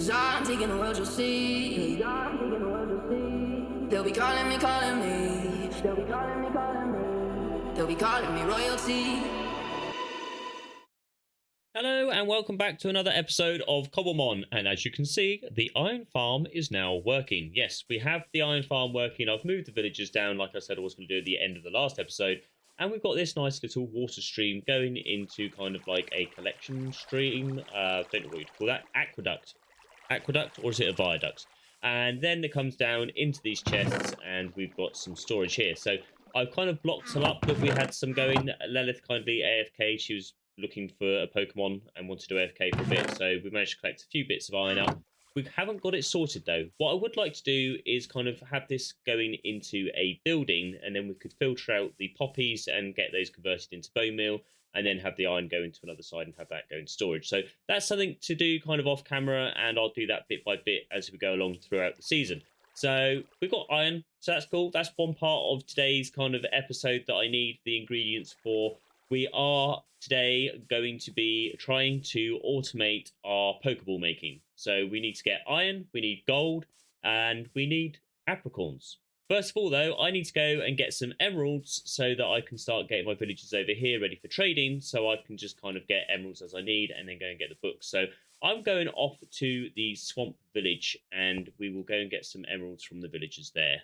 'Cause I'm taking the world, you'll see. They'll be calling me, calling me. They'll be calling me royalty. Hello and welcome back to another episode of Cobblemon, and as you can see, the iron farm is now working. Yes, we have the iron farm working. I've moved the villagers down like I said I was going to do at the end of the last episode, and we've got this nice little water stream going into kind of like a collection stream. Don't know what you'd call that. Aqueduct, or is it a viaduct? And then it comes down into these chests, and we've got some storage here. So I've kind of blocked some up that we had some going. Lilith kindly AFK. She was looking for a Pokemon and wanted to AFK for a bit, so we managed to collect a few bits of iron up. We haven't got it sorted though. What I would like to do is kind of have this going into a building, and then we could filter out the poppies and get those converted into bone meal, and then have the iron go into another side and have that go in storage. So that's something to do kind of off camera, and I'll do that bit by bit as we go along throughout the season. So we've got iron, so that's cool. That's one part of today's kind of episode that I need the ingredients for. We are today going to be trying to automate our Pokeball making. So we need to get iron, we need gold, and we need apricorns. First of all, though, I need to go and get some emeralds so that I can start getting my villagers over here ready for trading, so I can just kind of get emeralds as I need and then go and get the books. So I'm going off to the swamp village, and we will go and get some emeralds from the villagers there.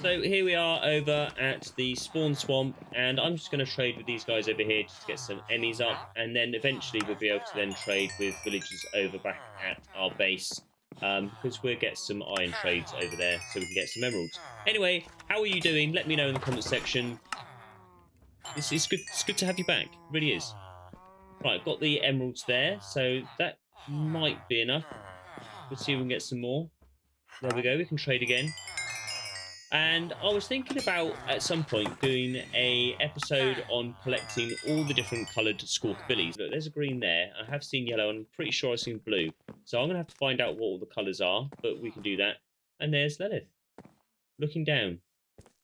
So here we are over at the spawn swamp, and I'm just going to trade with these guys over here just to get some Emmys up, and then eventually we'll be able to then trade with villagers over back at our base, because we'll get some iron trades over there so we can get some emeralds. Anyway, how are you doing? Let me know in the comment section. It's good to have you back. It really is. Right, I've got the emeralds there, so that might be enough. Let's see if we can get some more. There we go, we can trade again. And I was thinking about, at some point, doing a episode on collecting all the different coloured squawkabillies. Look, there's a green there. I have seen yellow, and I'm pretty sure I've seen blue. So I'm going to have to find out what all the colours are, but we can do that. And there's Lilith, looking down.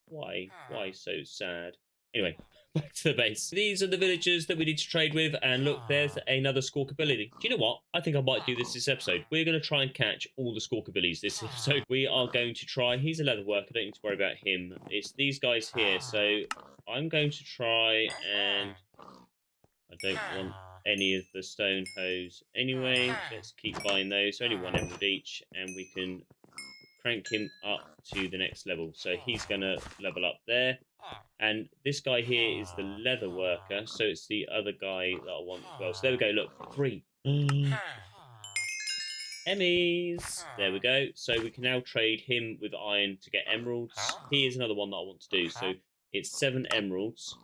Why? Why so sad? Anyway, back to the base. These are the villagers that we need to trade with, and look, there's another squawkabilly. Do you know what? I think I might do this episode. We're going to try and catch all the squawkabillies this episode. We are going to try. He's a leather worker. I don't need to worry about him. It's these guys here. So I'm going to try, and I don't want any of the stone hose anyway. Let's keep buying those. Only one emerald each, and we can crank him up to the next level. So he's going to level up there. And this guy here is the leather worker, so it's the other guy that I want as well. So there we go, look, 3. Emmys! There we go. So we can now trade him with iron to get emeralds. He is another one that I want to do. So it's 7 emeralds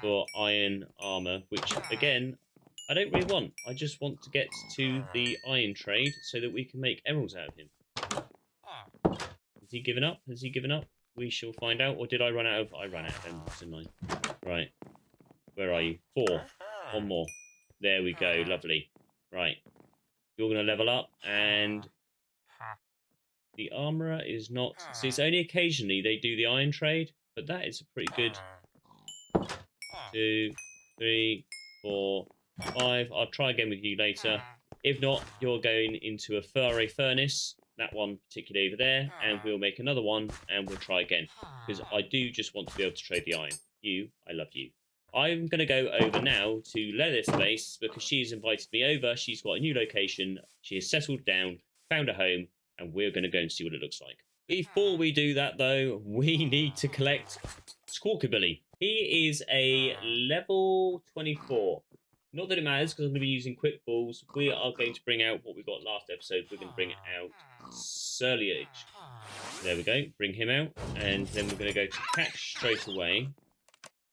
for iron armor, which, again, I don't really want. I just want to get to the iron trade so that we can make emeralds out of him. Has he given up? Has he given up? We shall find out. Or did I run out of... I ran out of emeralds, didn't I? Right. Where are you? 4. One more. There we go. Lovely. Right. You're going to level up. And the armourer is not... See, it's only occasionally they do the iron trade. But that is a pretty good... 2, 3, 4, 5. I'll try again with you later. If not, you're going into a furry furnace. That one particularly over there, and we'll make another one, and we'll try again, because I do just want to be able to trade the iron. I love you. I'm going to go over now to Lilith's base, because she's invited me over. She's got a new location. She has settled down, found a home, and we're going to go and see what it looks like. Before we do that, though, we need to collect Squawkabilly. He is a level 24. Not that it matters, because I'm going to be using quick balls. We are going to bring out what we got last episode. We're going to bring out Terralith. There we go. Bring him out. And then we're going to go to catch straight away.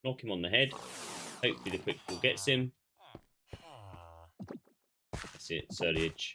Knock him on the head. Hopefully the quick ball gets him. That's it, Terralith.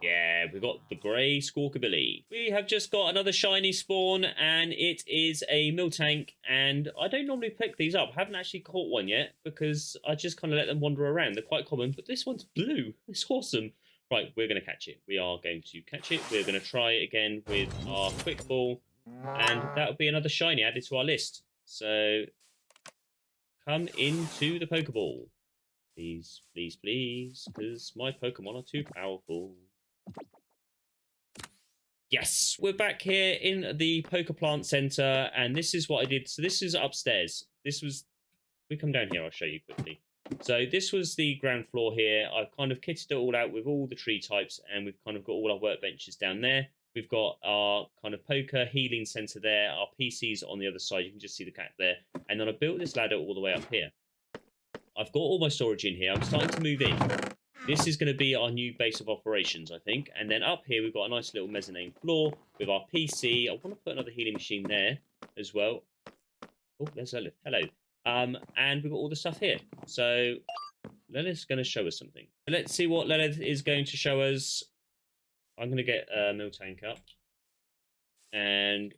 Yeah, we've got the grey Squawkabilly. We have just got another shiny spawn, and it is a Miltank, and I don't normally pick these up. I haven't actually caught one yet, because I just kind of let them wander around. They're quite common, but this one's blue. It's awesome. Right, we're going to catch it. We are going to catch it. We're going to try again with our quick ball, and that'll be another shiny added to our list. So, come into the Pokeball. Please, please, please, because my Pokemon are too powerful. Yes, we're back here in the Pokeplant Center, and this is what I did. So this is upstairs. This was... We come down here, I'll show you quickly. So this was the ground floor here. I've kind of kitted it all out with all the tree types, and we've kind of got all our workbenches down there. We've got our kind of poker healing center there, our PCs on the other side. You can just see the cat there. And then I built this ladder all the way up here. I've got all my storage in here. I'm starting to move in. This is going to be our new base of operations, I think. And then up here, we've got a nice little mezzanine floor with our PC. I want to put another healing machine there as well. Oh, there's Lilith. Hello. And we've got all the stuff here. So Lilith's going to show us something. Let's see what Lilith is going to show us. I'm going to get a mill tank up. And...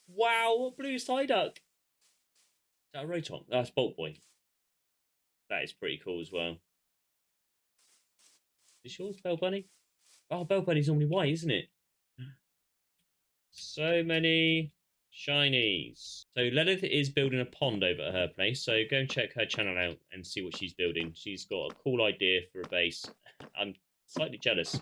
Wow, blue Psyduck! Is that a Rotom? That's Bolt Boy. That is pretty cool as well. Is yours Bell Bunny? Oh, Bell Bunny's normally white, isn't it? So many shinies. So Lilith is building a pond over at her place. So go and check her channel out and see what she's building. She's got a cool idea for a base. I'm slightly jealous.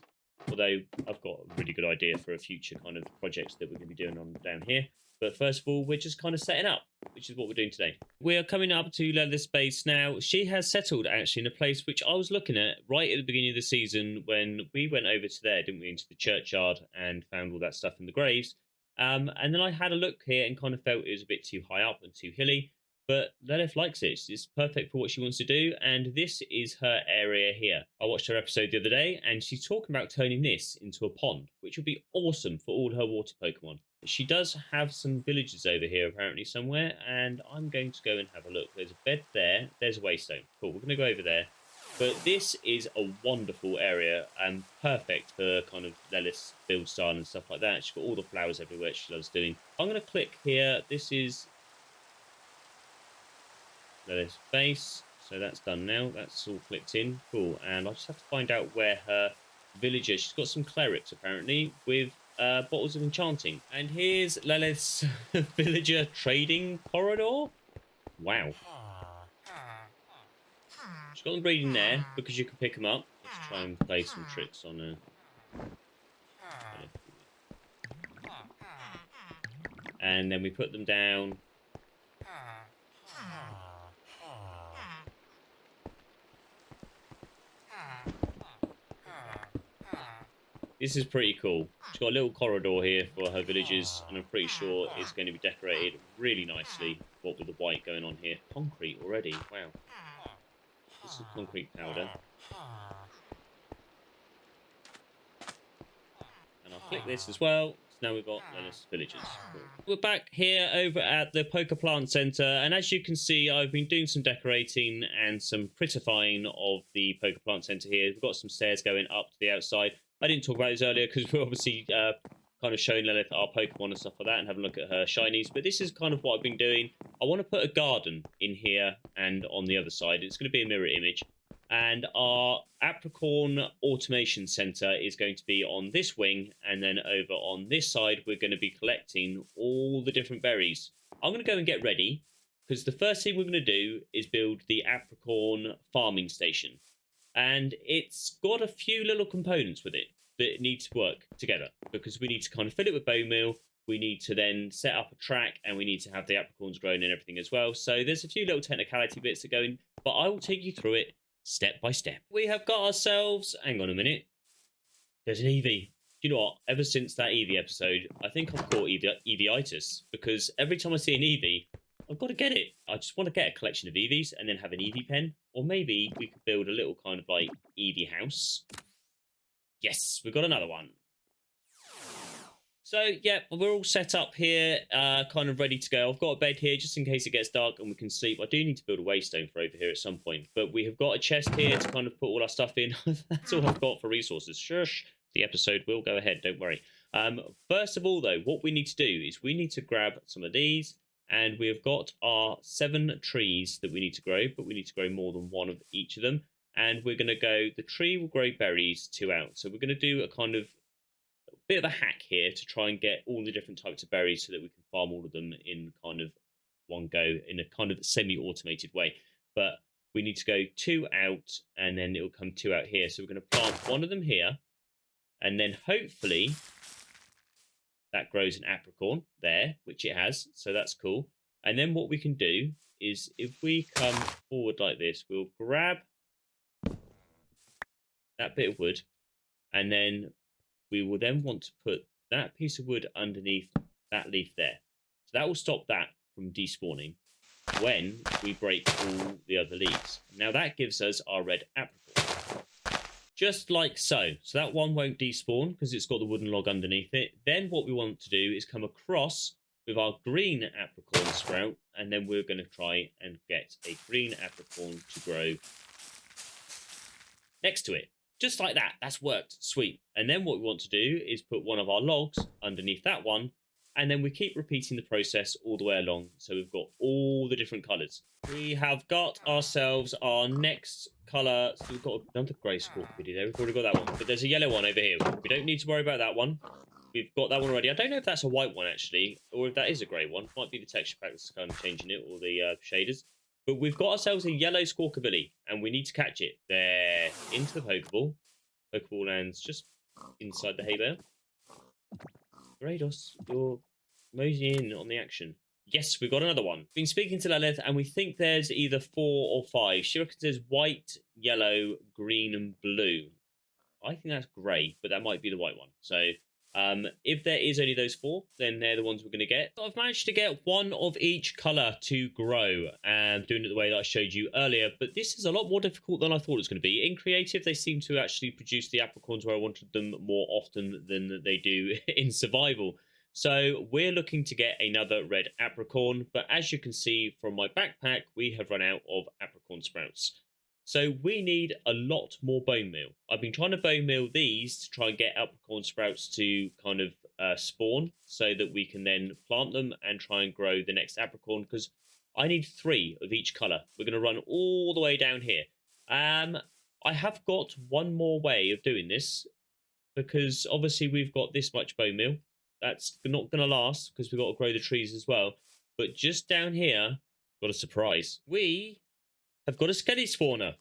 Although I've got a really good idea for a future kind of projects that we're going to be doing on down here. But first of all, we're just kind of setting up, which is what we're doing today. We are coming up to Lilith's base now. She has settled actually in a place which I was looking at right at the beginning of the season when we went over to there, didn't we, into the churchyard and found all that stuff in the graves. And then I had a look here and kind of felt it was a bit too high up and too hilly. But Lilith likes it. It's perfect for what she wants to do. And this is her area here. I watched her episode the other day and she's talking about turning this into a pond, which would be awesome for all her water Pokemon. She does have some villages over here apparently somewhere. And I'm going to go and have a look. There's a bed there. There's a waystone. Cool. We're going to go over there. But this is a wonderful area and perfect for kind of Lilith's build style and stuff like that. She's got all the flowers everywhere she loves doing. I'm going to click here. This is Lilith's base. So that's done now. That's all clicked in. Cool. And I just have to find out where her village is. She's got some clerics apparently with bottles of enchanting. And here's Lilith's villager trading corridor. Wow. She's got them breeding there because you can pick them up. Let's try and play some tricks on her. And then we put them down. This is pretty cool. She's got a little corridor here for her villages, and I'm pretty sure it's going to be decorated really nicely. What with the white going on here. Concrete already. Wow. This is concrete powder. And I'll click this as well. So now we've got Lilith's villages. Cool. We're back here over at the Pokeplant Center. And as you can see, I've been doing some decorating and some prettifying of the Pokeplant Center here. We've got some stairs going up to the outside. I didn't talk about this earlier because we're obviously kind of showing Lilith our Pokemon and stuff like that and having a look at her shinies. But this is kind of what I've been doing. I want to put a garden in here and on the other side. It's going to be a mirror image. And our apricorn automation center is going to be on this wing. And then over on this side, we're going to be collecting all the different berries. I'm going to go and get ready because the first thing we're going to do is build the apricorn farming station. And it's got a few little components with it that need to work together because we need to kind of fill it with bone meal. We need to then set up a track and we need to have the apricorns grown and everything as well. So there's a few little technicality bits that go in, but I will take you through it step by step. We have got ourselves, hang on a minute, there's an Eevee. You know what? Ever since that Eevee episode, I think I've caught Eeveeitis because every time I see an Eevee, I've got to get it. I just want to get a collection of Eevees and then have an Eevee pen. Or maybe we could build a little kind of like Eevee house. Yes, we've got another one. So, yeah, we're all set up here, kind of ready to go. I've got a bed here just in case it gets dark and we can sleep. I do need to build a waystone for over here at some point. But we have got a chest here to kind of put all our stuff in. That's all I've got for resources. Shush. The episode will go ahead, don't worry. First of all, though, what we need to do is we need to grab some of these. And we've got our 7 trees that we need to grow, but we need to grow more than one of each of them. And we're going to go, the tree will grow berries 2 out. So we're going to do a kind of a bit of a hack here to try and get all the different types of berries so that we can farm all of them in kind of one go in a kind of semi-automated way. But we need to go 2 out, and then it'll come 2 out here. So we're going to plant one of them here, and then hopefully that grows an apricorn there, which it has. So that's cool. And then what we can do is if we come forward like this, we'll grab that bit of wood, and then we will then want to put that piece of wood underneath that leaf there. So that will stop that from despawning when we break all the other leaves. Now that gives us our red apricorn. Just like so. So that one won't despawn because it's got the wooden log underneath it. Then what we want to do is come across with our green apricorn sprout, and then we're going to try and get a green apricorn to grow next to it. Just like that. That's worked. Sweet. And then what we want to do is put one of our logs underneath that one, and then we keep repeating the process all the way along. So we've got all the different colours. We have got ourselves our next colour. So we've got another grey scorpion there. We've already got that one. But there's a yellow one over here. We don't need to worry about that one. We've got that one already. I don't know if that's a white one, actually, or if that is a grey one. Might be the texture pack that's kind of changing it, or the shaders. But we've got ourselves a yellow Squawkabilly, and we need to catch it. There, into the Pokeball. Pokeball lands just inside the hay bale. Grados, you're moseying in on the action. Yes, we've got another one. Been speaking to Lilith, and we think there's either 4 or 5. She reckons there's white, yellow, green, and blue. I think that's grey, but that might be the white one. So if there is only those 4, then they're the ones we're going to get. I've managed to get one of each colour to grow, and doing it the way that I showed you earlier, but this is a lot more difficult than I thought it was going to be. In creative, they seem to actually produce the apricorns where I wanted them more often than they do in survival. So we're looking to get another red apricorn, but as you can see from my backpack, we have run out of apricorn sprouts. So we need a lot more bone meal. I've been trying to bone meal these to try and get apricorn sprouts to kind of spawn so that we can then plant them and try and grow the next apricorn, because I need 3 of each colour. We're going to run all the way down here. I have got one more way of doing this, because obviously we've got this much bone meal. That's not going to last because we've got to grow the trees as well. But just down here, got a surprise. We have got a skelly spawner.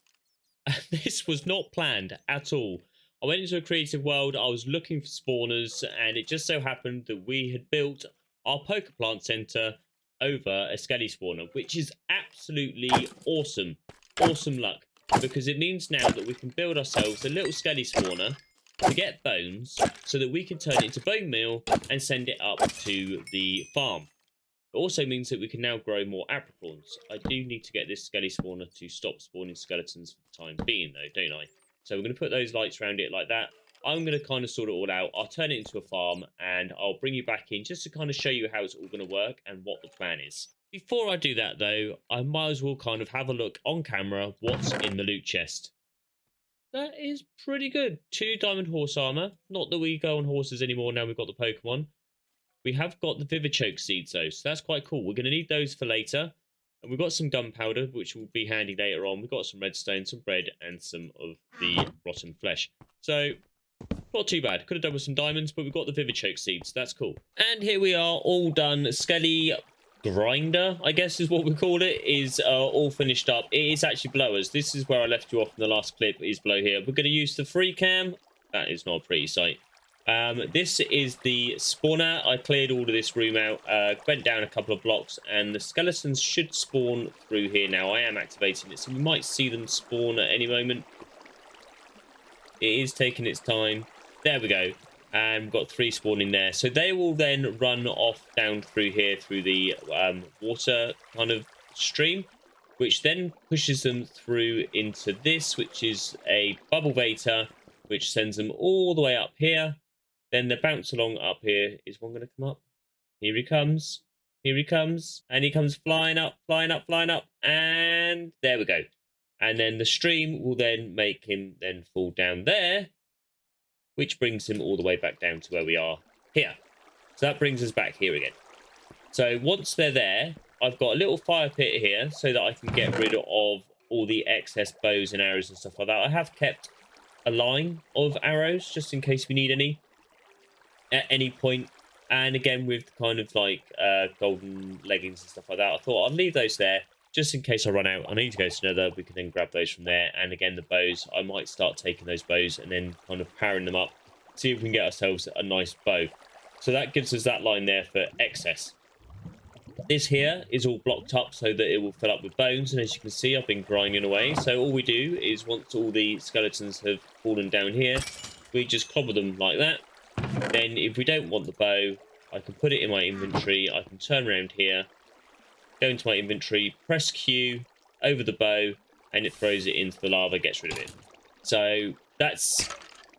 This was not planned at all. I went into a creative world, I was looking for spawners, and it just so happened that we had built our Pokeplant Center over a skelly spawner, which is absolutely awesome. Awesome luck, because it means now that we can build ourselves a little skelly spawner to get bones so that we can turn it into bone meal and send it up to the farm. It also means that we can now grow more apricorns. I do need to get this skelly spawner to stop spawning skeletons for the time being, though, don't I? So we're going to put those lights around it like that. I'm going to kind of sort it all out. I'll turn it into a farm, and I'll bring you back in just to kind of show you how it's all going to work and what the plan is. Before I do that, though, I might as well kind of have a look on camera what's in the loot chest. That is pretty good. 2 diamond horse armor. Not that we go on horses anymore now we've got the Pokemon. We have got the Vivichoke seeds, though, so that's quite cool. We're going to need those for later. And we've got some gunpowder, which will be handy later on. We've got some redstone, some bread, and some of the rotten flesh. So, not too bad. Could have done with some diamonds, but we've got the Vivichoke seeds. That's cool. And here we are, all done. Skelly grinder, I guess is what we call it, is all finished up. It is actually blowers. This is where I left you off in the last clip, is blow here. We're going to use the free cam. That is not a pretty sight. This is the spawner. I cleared all of this room out, went down a couple of blocks, and the skeletons should spawn through here now. I am activating it, so we might see them spawn at any moment. It is taking its time. There we go. And we've got 3 spawning there. So they will then run off down through here through the water kind of stream, which then pushes them through into this, which is a bubble vator, which sends them all the way up here. Then they bounce along up here. Is one going to come up? Here he comes. Here he comes. And he comes flying up, flying up, flying up. And there we go. And then the stream will then make him then fall down there, which brings him all the way back down to where we are here. So that brings us back here again. So once they're there, I've got a little fire pit here so that I can get rid of all the excess bows and arrows and stuff like that. I have kept a line of arrows just in case we need any at any point. And again, with kind of like golden leggings and stuff like that, I thought I'd leave those there just in case I run out. I need to go to Nether. We can then grab those from there. And again, the bows, I might start taking those bows and then kind of powering them up, see if we can get ourselves a nice bow. So that gives us that line there for excess. This here is all blocked up so that it will fill up with bones, and as you can see, I've been grinding away. So all we do is, once all the skeletons have fallen down here, we just clobber them like that. Then if we don't want the bow, I can put it in my inventory. I can turn around here, go into my inventory, press Q over the bow, and it throws it into the lava, gets rid of it. So that's,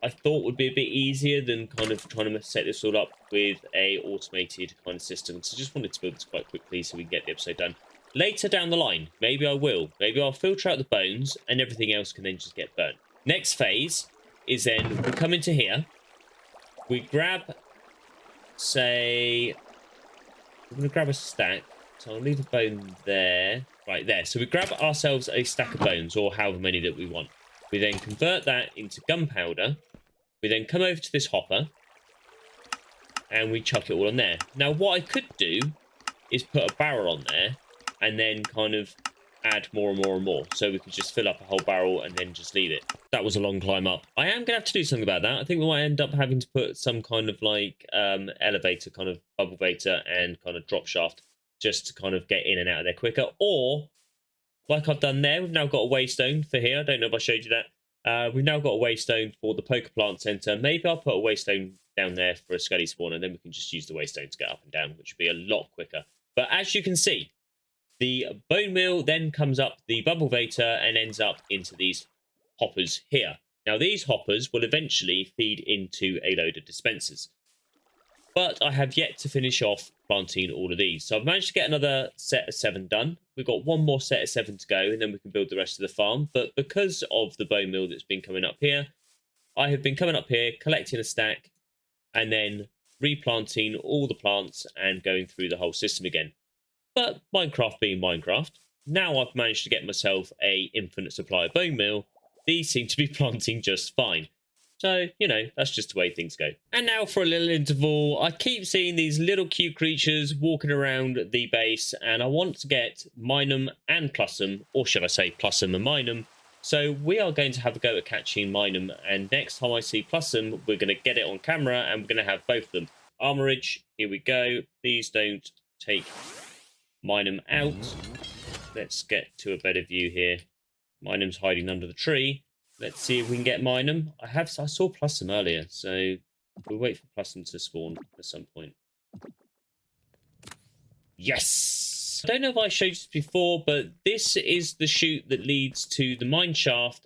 I thought, would be a bit easier than kind of trying to set this all up with a automated kind of system. So just wanted to build this quite quickly so we can get the episode done. Later down the line, maybe I will. Maybe I'll filter out the bones and everything else can then just get burnt. Next phase is then we come into here. We grab, say, we're going to grab a stack. So I'll leave a bone there. Right there. So we grab ourselves a stack of bones, or however many that we want. We then convert that into gunpowder. We then come over to this hopper. And we chuck it all on there. Now what I could do is put a barrel on there. And then kind of add more and more and more. So we could just fill up a whole barrel and then just leave it. That was a long climb up. I am going to have to do something about that. I think we might end up having to put some kind of like elevator, kind of bubble vator and kind of drop shaft, just to kind of get in and out of there quicker. Or, like I've done there, we've now got a waystone for here. I don't know if I showed you that. We've now got a waystone for the Pokeplant Center. Maybe I'll put a waystone down there for a Skelly spawn, and then we can just use the waystone to get up and down, which would be a lot quicker. But as you can see, the bone meal then comes up the bubble vator and ends up into these hoppers here. Now, these hoppers will eventually feed into a load of dispensers. But I have yet to finish off planting all of these. So I've managed to get another set of 7 done. We've got one more set of 7 to go, and then we can build the rest of the farm. But because of the bone meal that's been coming up here, I have been coming up here, collecting a stack, and then replanting all the plants and going through the whole system again. But Minecraft being Minecraft, now I've managed to get myself a infinite supply of bone meal. These seem to be planting just fine. So, you know, that's just the way things go. And now for a little interval. I keep seeing these little cute creatures walking around the base, and I want to get Minum and Plussum, or should I say Plussum and Minum. So we are going to have a go at catching Minum, and next time I see Plussum, we're going to get it on camera, and we're going to have both of them. Armorage, here we go. Please don't take Minum out. Let's get to a better view here. Minum's hiding under the tree. Let's see if we can get Minum. I saw Plussum earlier, so we'll wait for Plussum to spawn at some point. Yes! I don't know if I showed this before, but this is the chute that leads to the mine shaft,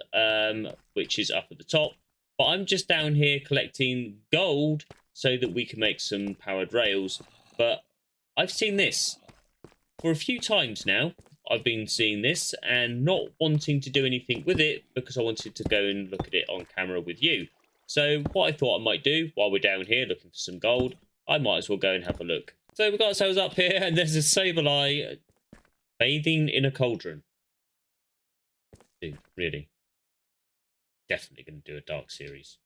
which is up at the top. But I'm just down here collecting gold so that we can make some powered rails. But I've seen this for a few times now. I've been seeing this and not wanting to do anything with it because I wanted to go and look at it on camera with you. So what I thought I might do while we're down here looking for some gold, I might as well go and have a look. So we've got ourselves up here, and there's a Sableye bathing in a cauldron. Dude, really? Definitely going to do a dark series.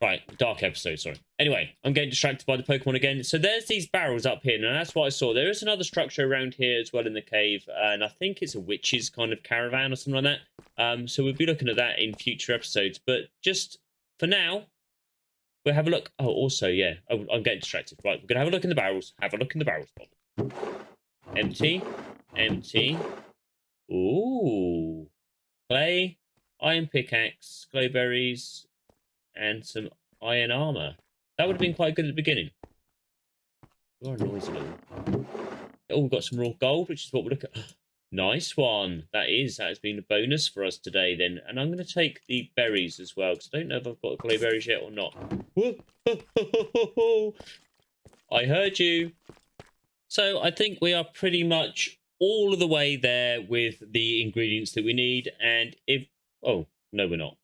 Right, dark episode, sorry. Anyway, I'm getting distracted by the Pokemon again. So there's these barrels up here, and that's what I saw. There is another structure around here as well in the cave, and I think it's a witch's kind of caravan or something like that. So we'll be looking at that in future episodes. But just for now, we'll have a look. Oh, also, yeah, I'm getting distracted. Right, we're going to have a look in the barrels. Have a look in the barrels, Bob. Empty. Empty. Ooh. Clay, iron pickaxe, glowberries, and some iron armor. That would have been quite good at the beginning. You are noisy little. Oh, we've got some raw gold, which is what we're looking at. Nice one. That has been a bonus for us today then. And I'm going to take the berries as well, because I don't know if I've got glowberries yet or not. I heard you. So I think we are pretty much all of the way there with the ingredients that we need. And if... Oh, no, we're not.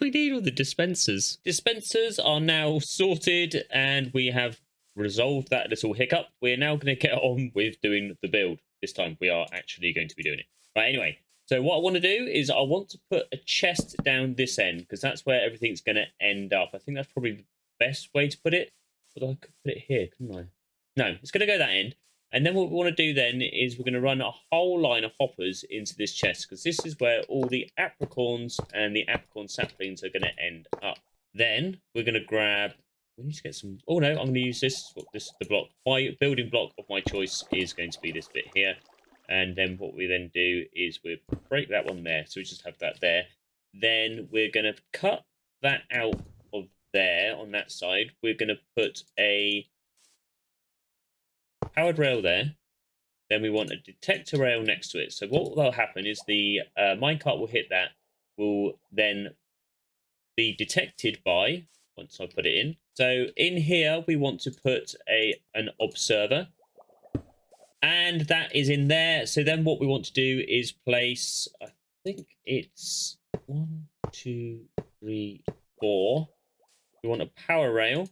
We need all the dispensers. Dispensers are now sorted, and we have resolved that little hiccup. We're now going to get on with doing the build. This time we are actually going to be doing it. Right, anyway. So what I want to do is I want to put a chest down this end, because that's where everything's going to end up. I think that's probably the best way to put it. Although I could put it here, couldn't I? No, it's going to go that end. And then what we want to do then is we're going to run a whole line of hoppers into this chest, because this is where all the apricorns and the apricorn saplings are going to end up. Then we're going to grab... We need to get some... Oh, no, I'm going to use this. This is the block. My building block of my choice is going to be this bit here. And then what we then do is we break that one there. So we just have that there. Then we're going to cut that out of there on that side. We're going to put a powered rail there. Then we want a detector rail next to it. So what will happen is the minecart will hit that, will then be detected by, once I put it in. So in here, we want to put an observer. And that is in there. So then what we want to do is place, I think it's 1, 2, 3, 4. We want a power rail.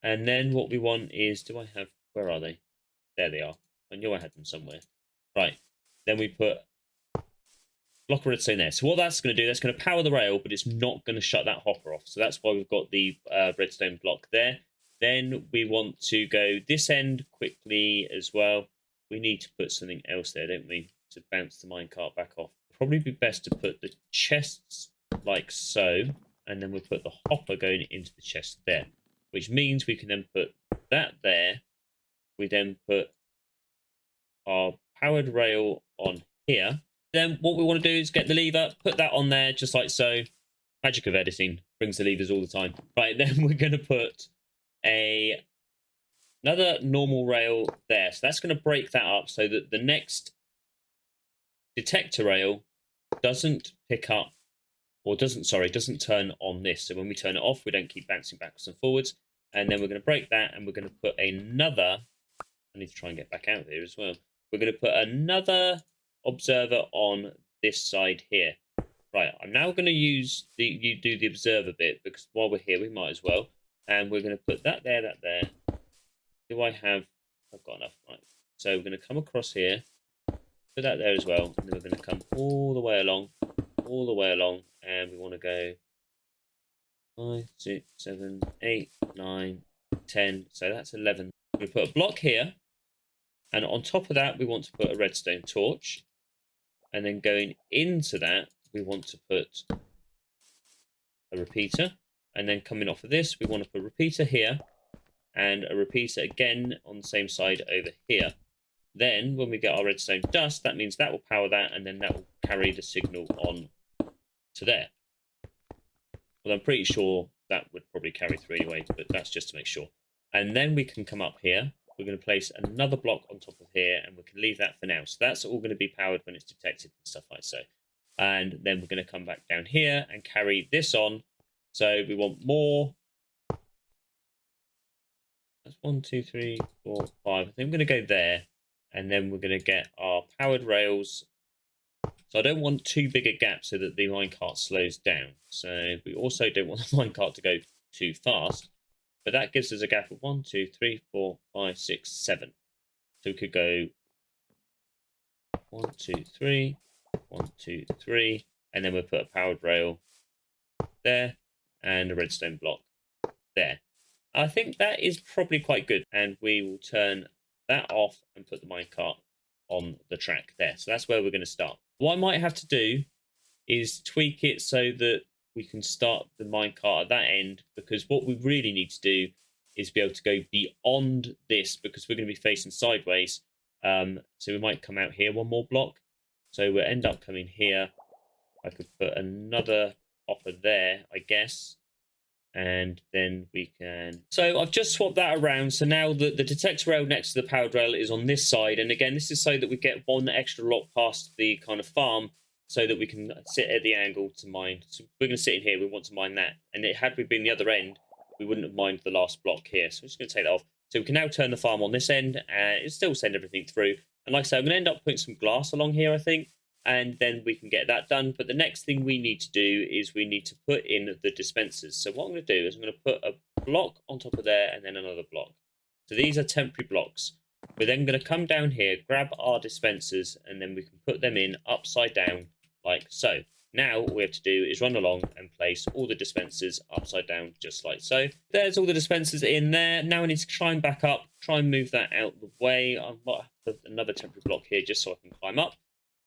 And then what we want is, do I have, where are they? There they are. I knew I had them somewhere. Right. Then we put block of redstone there. So what that's going to do, that's going to power the rail, but it's not going to shut that hopper off. So that's why we've got the redstone block there. Then we want to go this end quickly as well. We need to put something else there, don't we? To bounce the minecart back off. Probably be best to put the chests like so. And then we'll put the hopper going into the chest there. Which means we can then put that there. We then put our powered rail on here. Then what we want to do is get the lever, put that on there just like so. Magic of editing, brings the levers all the time. Right, then we're going to put another normal rail there. So that's going to break that up so that the next detector rail doesn't pick up, or doesn't turn on this. So when we turn it off, we don't keep bouncing backwards and forwards. And then we're going to break that, and we're going to put another... I need to try and get back out here as well. We're going to put another observer on this side here. Right, I'm now going to use you do the observer bit, because while we're here, we might as well. And we're going to put that there, that there. Do I have... I've got enough. Right. So we're going to come across here, put that there as well, and then we're going to come all the way along, and we want to go 5, 6, 7, 8, 9, 10. So that's 11. We're going to put a block here, and on top of that, we want to put a redstone torch. And then going into that, we want to put a repeater. And then coming off of this, we want to put a repeater here, and a repeater again on the same side over here. Then, when we get our redstone dust, that means that will power that, and then that will carry the signal on to there. Well, I'm pretty sure that would probably carry through anyway, but that's just to make sure. And then we can come up here. We're going to place another block on top of here, and we can leave that for now. So that's all going to be powered when it's detected and stuff like so. And then we're going to come back down here and carry this on. So we want more. That's 1, 2, 3, 4, 5. I think I'm going to go there. And then we're going to get our powered rails. So I don't want too big a gap so that the minecart slows down. So we also don't want the minecart to go too fast. But that gives us a gap of 1, 2, 3, 4, 5, 6, 7. So we could go 1, 2, 3, 1, 2, 3. And then we'll put a powered rail there and a redstone block there. I think that is probably quite good. And we will turn that off and put the minecart on the track there. So that's where we're going to start. What I might have to do is tweak it so that we can start the minecart at that end, because what we really need to do is be able to go beyond this, because we're going to be facing sideways. So we might come out here one more block. So we'll end up coming here. I could put another hopper there, I guess. And then we can... So I've just swapped that around. So now the detector rail next to the powered rail is on this side. And again, this is so that we get one extra lock past the kind of farm, so that we can sit at the angle to mine. So we're going to sit in here. We want to mine that. And had we been the other end, we wouldn't have mined the last block here. So I'm just going to take that off. So we can now turn the farm on this end, and it'll still send everything through. And like I said, I'm going to end up putting some glass along here, I think. And then we can get that done. But the next thing we need to do is we need to put in the dispensers. So what I'm going to do is I'm going to put a block on top of there and then another block. So these are temporary blocks. We're then going to come down here, grab our dispensers, and then we can put them in upside down like so. Now all we have to do is run along and place all the dispensers upside down, just like so. There's all the dispensers in there. Now I need to climb back up, try and move that out of the way. I might have to put another temporary block here just so I can climb up.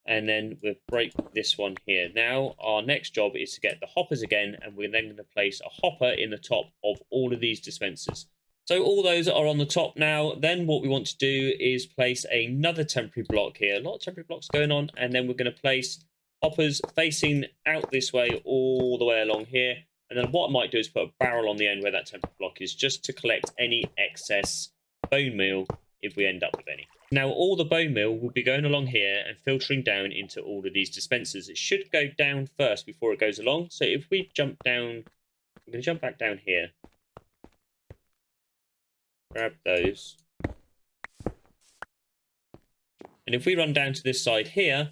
And then we'll break this one here. Now our next job is to get the hoppers again, and we're then going to place a hopper in the top of all of these dispensers. So all those are on the top now. Then what we want to do is place another temporary block here. A lot of temporary blocks going on, and then we're going to place hoppers facing out this way all the way along here. And then what I might do is put a barrel on the end where that temporary block is, just to collect any excess bone meal if we end up with any. Now all the bone meal will be going along here and filtering down into all of these dispensers. It should go down first before it goes along. So if we jump down, I'm going to jump back down here, grab those, and if we run down to this side here,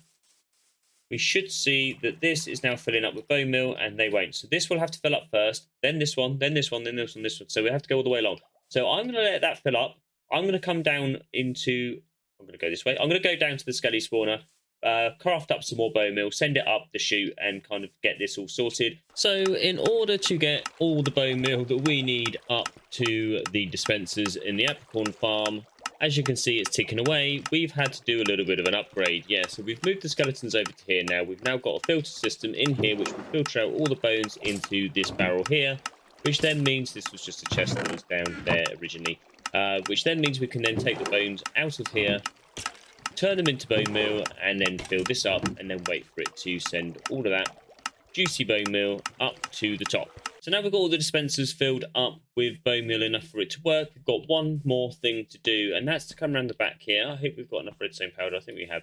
we should see that this is now filling up with bone meal, and they won't. So this will have to fill up first, then this one, then this one, then this one, this one. So we have to go all the way along. So I'm going to let that fill up. I'm going to come down into... I'm going to go this way. I'm going to go down to the skelly spawner, craft up some more bone meal, send it up the chute, and kind of get this all sorted. So in order to get all the bone meal that we need up to the dispensers in the apricorn farm, as you can see, it's ticking away. We've had to do a little bit of an upgrade. Yeah, so we've moved the skeletons over to here now. We've now got a filter system in here which will filter out all the bones into this barrel here, which then means this was just a chest that was down there originally. Which then means we can then take the bones out of here, turn them into bone meal, and then fill this up, and then wait for it to send all of that juicy bone meal up to the top. So now we've got all the dispensers filled up with bone meal enough for it to work. We've got one more thing to do, and that's to come around the back here. I hope we've got enough redstone powder. I think we have.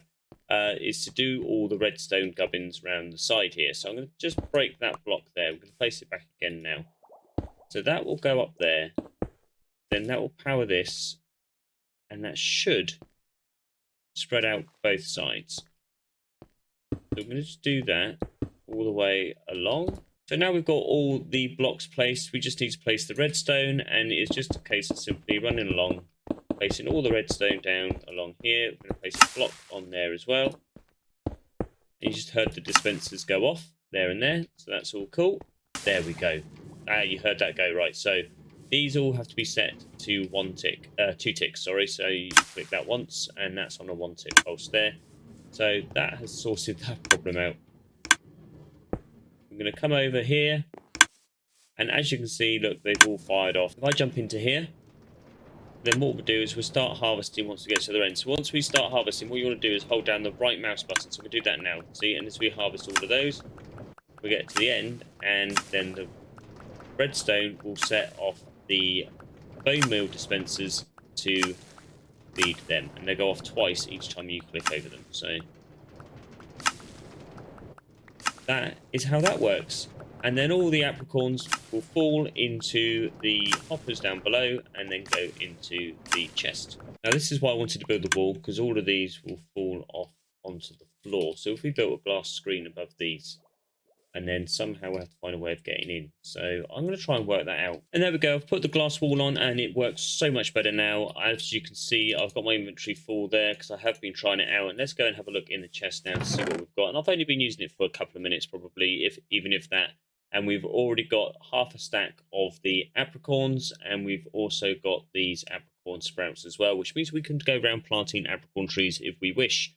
Is to do all the redstone gubbins around the side here. So I'm going to just break that block there. We're going to place it back again now. So that will go up there. Then that will power this, and that should spread out both sides. So I'm going to just do that all the way along. So now we've got all the blocks placed. We just need to place the redstone, and it's just a case of simply running along, placing all the redstone down along here. We're going to place a block on there as well. And you just heard the dispensers go off there and there, so that's all cool. There we go. You heard that go right. So these all have to be set to two ticks, sorry. So you click that once, and that's on a 1 tick pulse there. So that has sorted that problem out. I'm going to come over here, and as you can see, look, they've all fired off. If I jump into here, then what we'll do is we'll start harvesting once we get to the end. So once we start harvesting, what you want to do is hold down the right mouse button. So we'll do that now. See, and as we harvest all of those, we get to the end, and then the redstone will set off the bone meal dispensers to feed them, and they go off twice each time you click over them. So that is how that works. And then all the apricorns will fall into the hoppers down below and then go into the chest. Now this is why I wanted to build the wall, because all of these will fall off onto the floor. So if we built a glass screen above these, and then somehow we'll have to find a way of getting in. So I'm going to try and work that out. And there we go. I've put the glass wall on, and it works so much better now. As you can see, I've got my inventory full there because I have been trying it out. And let's go and have a look in the chest now to see what we've got. And I've only been using it for a couple of minutes probably, even if that. And we've already got half a stack of the apricorns, and we've also got these apricorn sprouts as well, which means we can go around planting apricorn trees if we wish.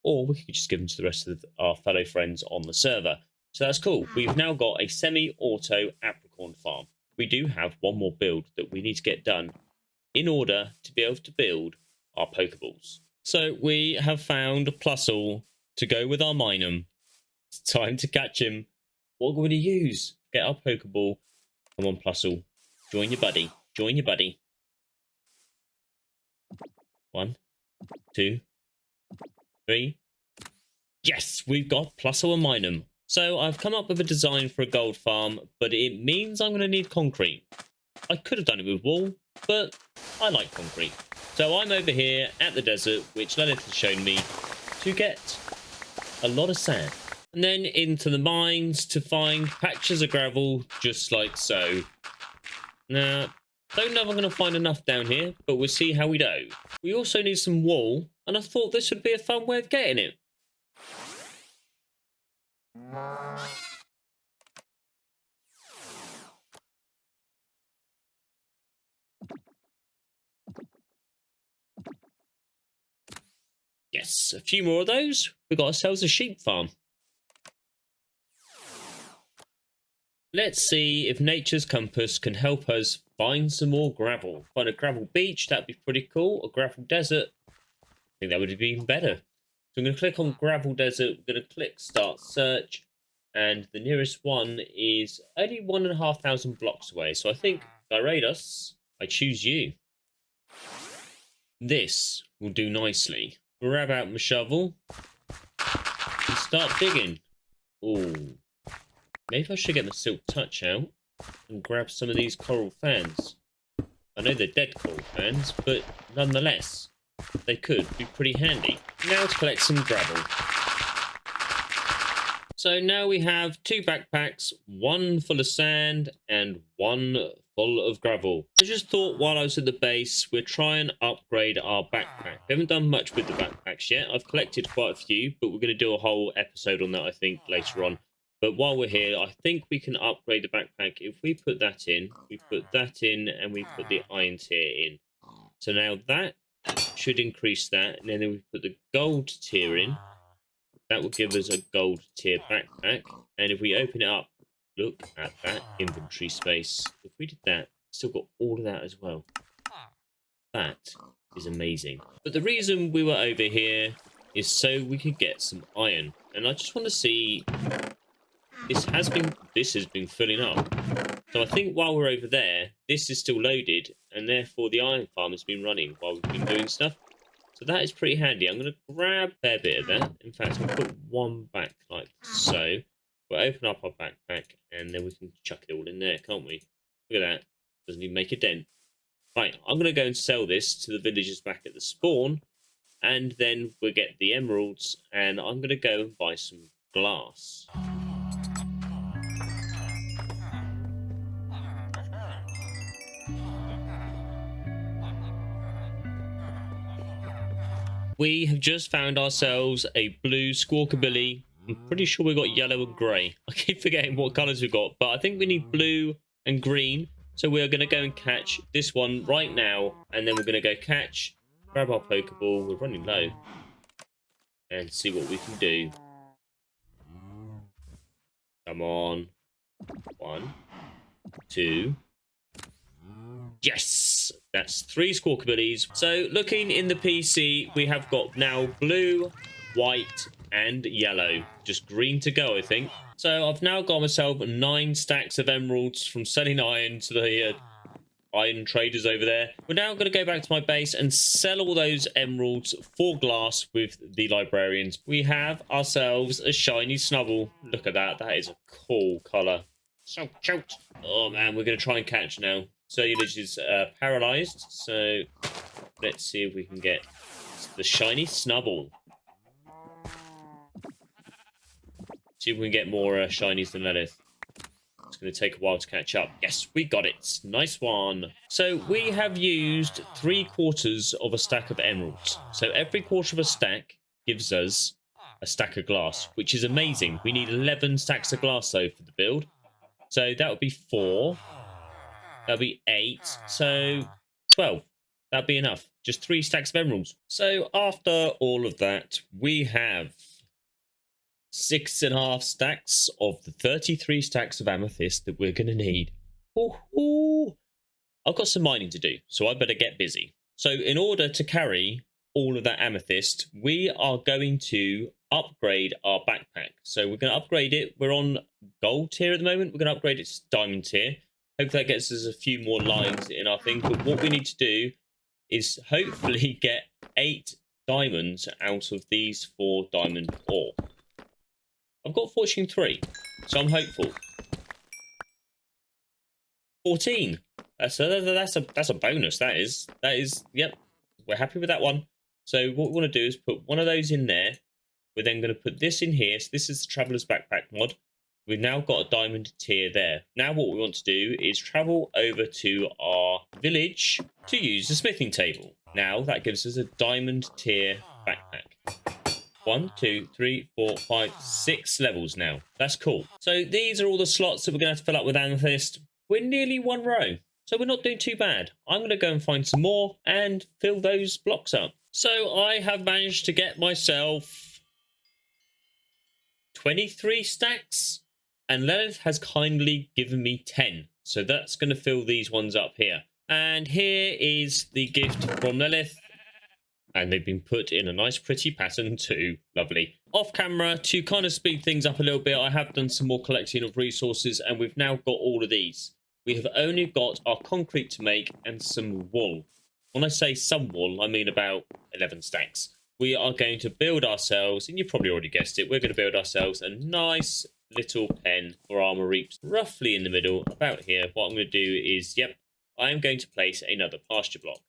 Or we could just give them to the rest of our fellow friends on the server. So that's cool. We've now got a semi-auto apricorn farm. We do have one more build that we need to get done in order to be able to build our pokeballs. So we have found Plusle to go with our Minum. It's time to catch him. What are we going to use? Get our pokeball. Come on, Plusle. Join your buddy. Join your buddy. 1, 2, 3. Yes, we've got Plusle and Minum. So I've come up with a design for a gold farm, but it means I'm going to need concrete. I could have done it with wool, but I like concrete. So I'm over here at the desert, which Lilith has shown me, to get a lot of sand. And then into the mines to find patches of gravel, just like so. Now, don't know if I'm going to find enough down here, but we'll see how we do. We also need some wool, and I thought this would be a fun way of getting it. Yes, a few more of those. We've got ourselves a sheep farm. Let's see if Nature's Compass can help us find some more gravel. Find a gravel beach, that'd be pretty cool. A gravel desert, I think that would be even better. So I'm going to click on gravel desert. We're going to click start search. And the nearest one is only 1,500 blocks away. So I think, Gyarados, I choose you. This will do nicely. Grab out my shovel and start digging. Ooh. Maybe I should get my Silk Touch out and grab some of these coral fans. I know they're dead coral fans, but nonetheless, they could be pretty handy. Now to collect some gravel. So now we have 2 backpacks, one full of sand and one full of gravel. I just thought while I was at the base, we'd try and upgrade our backpack. We haven't done much with the backpacks yet. I've collected quite a few, but we're going to do a whole episode on that, I think, later on. But while we're here, I think we can upgrade the backpack. If we put that in, we put that in, and we put the iron tier in. So now that should increase that. And then we put the gold tier in. That will give us a gold tier backpack. And if we open it up, look at that inventory space. If we did that, still got all of that as well. That is amazing. But the reason we were over here is so we could get some iron. And I just want to see... This has been filling up. So I think while we're over there, this is still loaded, and therefore the iron farm has been running while we've been doing stuff. So that is pretty handy. I'm going to grab a fair bit of that. In fact, I'll put one back like so. We'll open up our backpack, and then we can chuck it all in there, can't we? Look at that. Doesn't even make a dent. Right, I'm going to go and sell this to the villagers back at the spawn, and then we'll get the emeralds, and I'm going to go and buy some glass. We have just found ourselves a blue squawkabilly. I'm pretty sure we got yellow and grey. I keep forgetting what colours we've got, but I think we need blue and green. So we are going to go and catch this one right now, and then we're going to go catch, grab our Pokeball. We're running low, and see what we can do. Come on. 1, 2. Yes! That's 3 squawkabillies. So looking in the PC, we have got now blue, white, and yellow. Just green to go, I think. So I've now got myself 9 stacks of emeralds from selling iron to the iron traders over there. We're now going to go back to my base and sell all those emeralds for glass with the librarians. We have ourselves a shiny snubble. Look at that. That is a cool colour. So cute. Oh man, we're going to try and catch now. Cellulage is paralyzed, so let's see if we can get the shiny snubble. See if we can get more shinies than Lilith. It's going to take a while to catch up. Yes, we got it. Nice one. So we have used 3/4 of a stack of emeralds. So every quarter of a stack gives us a stack of glass, which is amazing. We need 11 stacks of glass, though, for the build. So that would be 4. That'll be 8, so 12. That'd be enough. Just 3 stacks of emeralds. So after all of that, we have 6.5 stacks of the 33 stacks of amethyst that we're going to need. Ooh. I've got some mining to do, so I better get busy. So in order to carry all of that amethyst, we are going to upgrade our backpack. So we're going to upgrade it. We're on gold tier at the moment. We're going to upgrade it to diamond tier. Hopefully that gets us a few more lines in our thing. But what we need to do is hopefully get 8 diamonds out of these 4 diamond ore. I've got fortune 3, so I'm hopeful. 14. That's a bonus. That is. Yep. We're happy with that one. So what we want to do is put one of those in there. We're then going to put this in here. So this is the Traveler's Backpack mod. We've now got a diamond tier there. Now what we want to do is travel over to our village to use the smithing table. Now that gives us a diamond tier backpack. 1, 2, 3, 4, 5, 6 levels now. That's cool. So these are all the slots that we're going to have to fill up with amethyst. We're nearly 1 row, so we're not doing too bad. I'm going to go and find some more and fill those blocks up. So I have managed to get myself 23 stacks, and Lilith has kindly given me 10. So that's going to fill these ones up here. And here is the gift from Lilith. And they've been put in a nice pretty pattern too. Lovely. Off camera, to kind of speed things up a little bit, I have done some more collecting of resources, and we've now got all of these. We have only got our concrete to make and some wool. When I say some wool, I mean about 11 stacks. We are going to build ourselves, and you probably already guessed it, we're going to build ourselves a nice little pen for our Mareeps, roughly in the middle, about here. What I'm going to do is, yep, I am going to place another pasture block.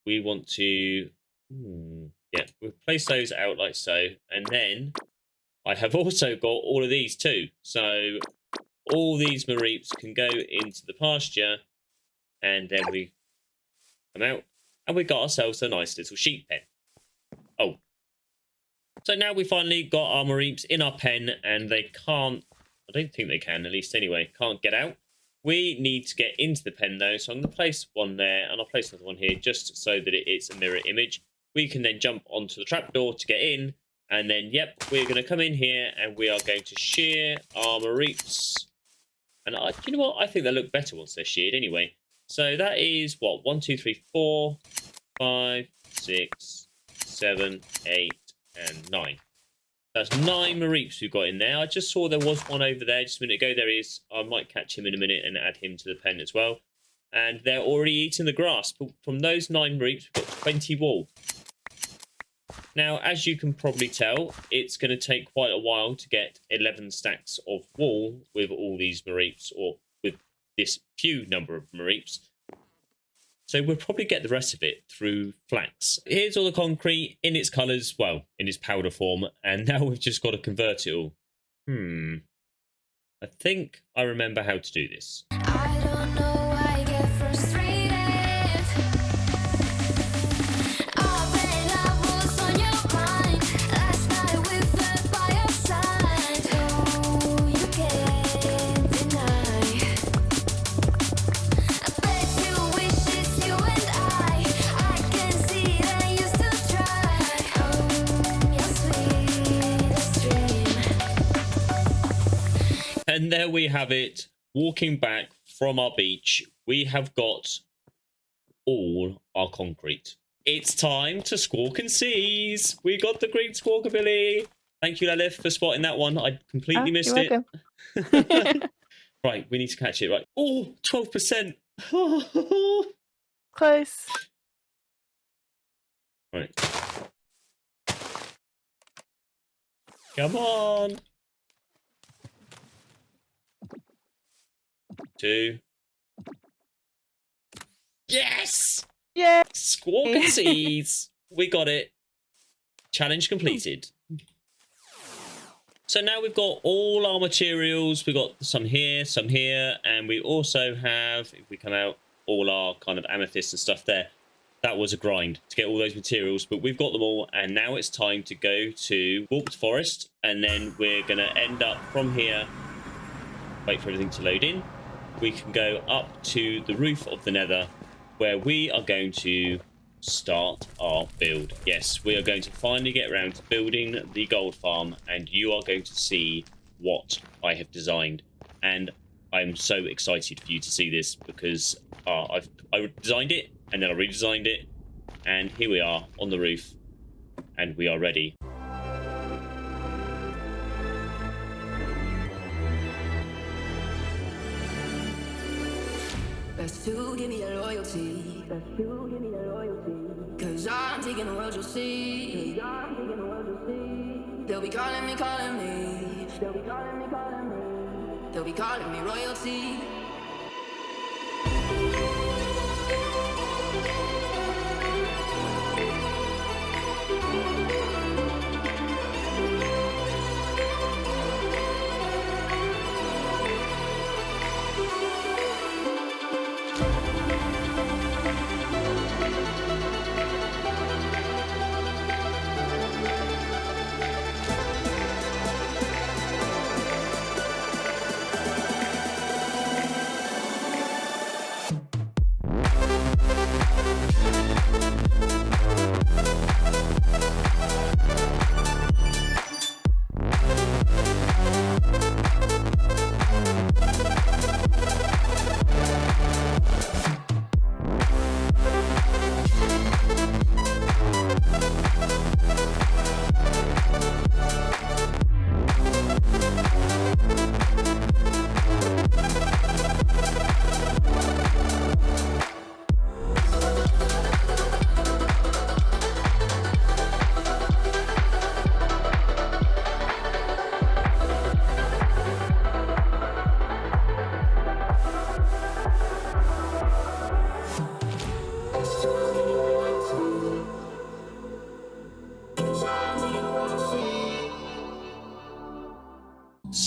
We want to, yeah, we'll place those out like so. And then I have also got all of these too. So all these Mareeps can go into the pasture, and then we come out and we got ourselves a nice little sheep pen. Oh, so now we finally got our Mareeps in our pen, and they can't, I don't think they can, at least anyway, can't get out. We need to get into the pen though, so I'm going to place one there, and I'll place another one here just so that it's a mirror image. We can then jump onto the trapdoor to get in, and then, yep, we're going to come in here, and we are going to shear our Mareeps. And you know what? I think they look better once they're sheared anyway. So that is, what, 1, 2, 3, 4, 5, 6, 7, 8, and 9. That's 9 Mareeps we've got in there. I just saw there was one over there just a minute ago. There is. I might catch him in a minute and add him to the pen as well. And they're already eating the grass. But from those 9 Mareeps, we've got 20 wool. Now, as you can probably tell, it's going to take quite a while to get 11 stacks of wool with all these Mareeps, or with this few number of Mareeps. So we'll probably get the rest of it through flax. Here's all the concrete in its colours, well, in its powder form, and now we've just got to convert it all. I think I remember how to do this. I don't know why I get frustrated. All day I was on your mind. Last night we fell by your side. Oh, you can't deny. I bet you wish it's you and I can see that you still try. Oh, your sweetest dream. And there we have it. Walking back from our beach, we have got all our concrete. It's time to squawk and seize. We got the green squawkabilly. Thank you, Lilith, for spotting that one. I completely missed it. Right, we need to catch it. Right. Oh, 12%. Close. Right. Come on. 2. Yes! Yeah. Squawk and seize. We got it. Challenge completed. So now we've got all our materials. We've got some here, and we also have, if we come out, all our kind of amethyst and stuff there. That was a grind to get all those materials, but we've got them all, and now it's time to go to Warped Forest, and then we're going to end up from here. Wait for everything to load in. We can go up to the roof of the Nether, where we are going to start our build. Yes, we are going to finally get around to building the gold farm, and you are going to see what I have designed. And I'm so excited for you to see this, because I designed it, and then I redesigned it, and here we are on the roof, and we are ready. Best to give me that loyalty. Best to give me that loyalty. Cause I'm taking the world, you'll see. They'll be calling me, calling me. They'll be calling me, calling me. They'll be calling me royalty.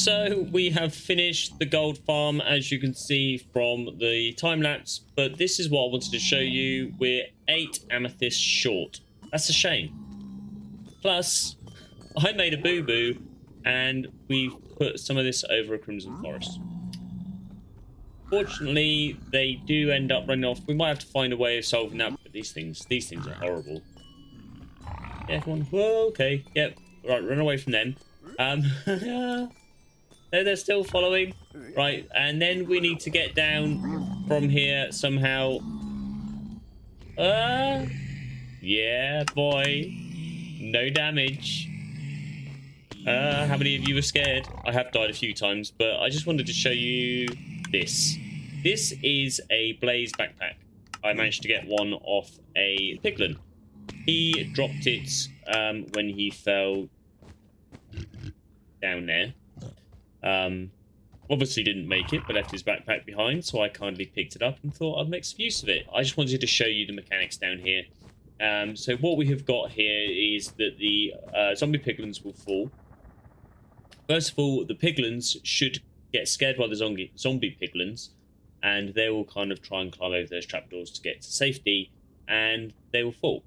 So we have finished the gold farm, as you can see from the time lapse, but this is what I wanted to show you. We're 8 amethysts short. That's a shame. Plus, I made a boo-boo and we've put some of this over a crimson forest. Fortunately, they do end up running off. We might have to find a way of solving that, but these things are horrible. Yeah, come on. Whoa, okay. Yep. Right, run away from them. They're still following. Right, and then we need to get down from here somehow. Yeah, boy. No damage. How many of you were scared? I have died a few times, but I just wanted to show you this. This is a blaze backpack. I managed to get one off a piglin. He dropped it when he fell down there. Obviously didn't make it, but left his backpack behind, so I kindly picked it up and thought I'd make some use of it. I just wanted to show you the mechanics down here. So what we have got here is that the zombie piglins will fall. First of all, the piglins should get scared by the zombie piglins, and they will kind of try and climb over those trapdoors to get to safety, and they will fall.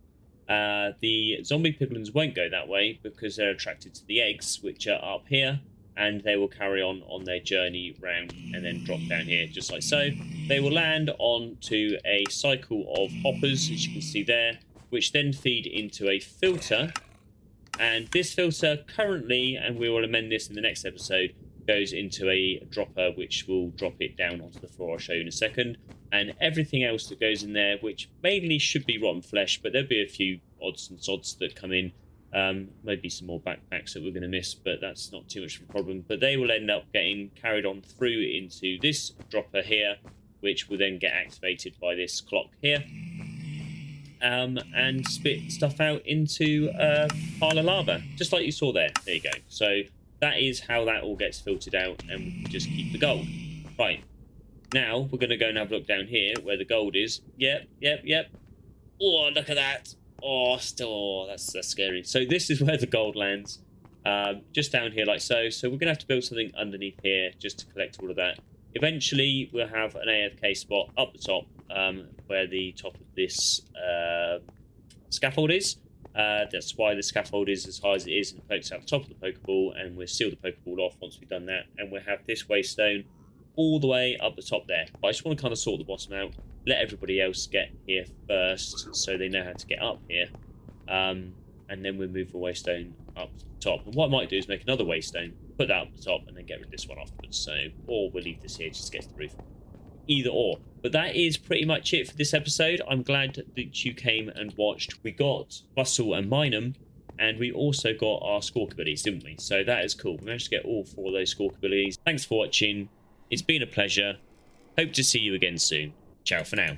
The zombie piglins won't go that way because they're attracted to the eggs, which are up here, and they will carry on their journey round and then drop down here, just like so. They will land onto a cycle of hoppers, as you can see there, which then feed into a filter. And this filter currently, and we will amend this in the next episode, goes into a dropper, which will drop it down onto the floor. I'll show you in a second. And everything else that goes in there, which mainly should be rotten flesh, but there'll be a few odds and sods that come in. Maybe some more backpacks that we're going to miss, but that's not too much of a problem. But they will end up getting carried on through into this dropper here, which will then get activated by this clock here. And spit stuff out into a pile of lava, just like you saw there. There you go. So that is how that all gets filtered out, and we can just keep the gold. Right. Now, we're going to go and have a look down here where the gold is. Yep. Oh, look at that. Oh, still, that's scary. So this is where the gold lands. Just down here like so. So we're going to have to build something underneath here just to collect all of that. Eventually, we'll have an AFK spot up the top, where the top of this scaffold is. That's why the scaffold is as high as it is, and it pokes out the top of the Pokeball, and we'll seal the Pokeball off once we've done that, and we'll have this waystone all the way up the top there. But I just want to kind of sort the bottom out, let everybody else get here first so they know how to get up here, and then we'll move the waystone up to the top. And what I might do is make another waystone, put that up the top, and then get rid of this one afterwards. So, or we'll leave this here just to get to the roof. Either or. But that is pretty much it for this episode. I'm glad that you came and watched. We got Bustle and Minum, and we also got our Squawk abilities, didn't we? So that is cool. We managed to get all 4 of those Squawk abilities. Thanks for watching. It's been a pleasure. Hope to see you again soon. Ciao for now.